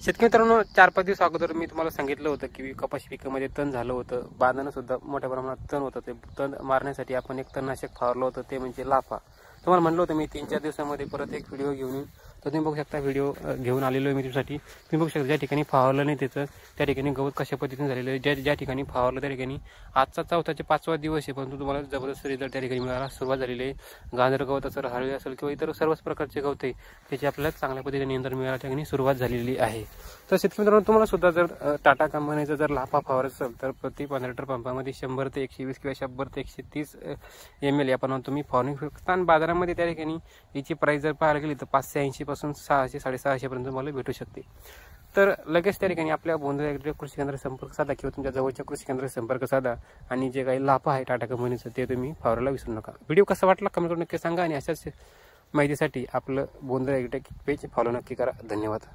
शेतकरी मित्रांनो, 4-5 दिवस अगोदर मी तुम्हाला सांगितलं होतं की कपाशी पिकामध्ये तण झालं होतं, बांधणं सुद्धा मोठ्या प्रमाणात तण होतं. ते तण मारण्यासाठी आपण एक तणनाशक फवारलं होतं, ते म्हणजे लाफा. तुम्हाला म्हणलं होतं मी 3-4 दिवसामध्ये परत एक व्हिडिओ घेऊन येईन. तर तुम्ही बघू शकता व्हिडिओ घेऊन आलेलो आहे मी तुमच्यासाठी. तुम्ही बघू शकता ज्या ठिकाणी फवारलं नाही त्याचं त्या ठिकाणी गवत कशा पद्धतीने झालेलं आहे. ज्या ठिकाणी फवारलं त्या ठिकाणी आजचा 4था ते 5वा दिवस आहे, परंतु तुम्हाला जबरदस्त रिझल्ट त्या ठिकाणी मिळायला सुरुवात झालेली आहे. गांजर गवत असेल, हळवी असेल किंवा इतर सर्वच प्रकारचे गवत आहे त्याची आपल्याला चांगल्या पद्धतीने नियंत्रण मिळायला त्या ठिकाणी सुरुवात झालेली आहे. तर शेतकरी मित्रांनो, तुम्हाला सुद्धा जर टाटा कंपनीचा जर लाफा फवारायचा असेल तर प्रति 15 लिटर पंपामध्ये 100 ते 120 किंवा 100 ते 130 ml याप्रमाणे तुम्ही फवारणी करता. आणि बाजारामध्ये त्या ठिकाणी याची प्राइस जर पाहायला गेली तर 580 पासून 600-650 पर्यंत तुम्हाला भेटू शकते. तर लगेच त्या ठिकाणी आपल्या बोंद्रा कृषी केंद्रात संपर्क साधा किंवा तुमच्या जवळच्या कृषी केंद्रात संपर्क साधा आणि जे काही लाफा आहे टाटा कंपनीचं ते तुम्ही फवारायला विसरू नका. व्हिडिओ कसा वाटला कमेंट करून नक्की सांगा आणि अशाच माहितीसाठी आपलं बोंद्रा ॲग्रोटेक पेज फॉलो नक्की करा. धन्यवाद.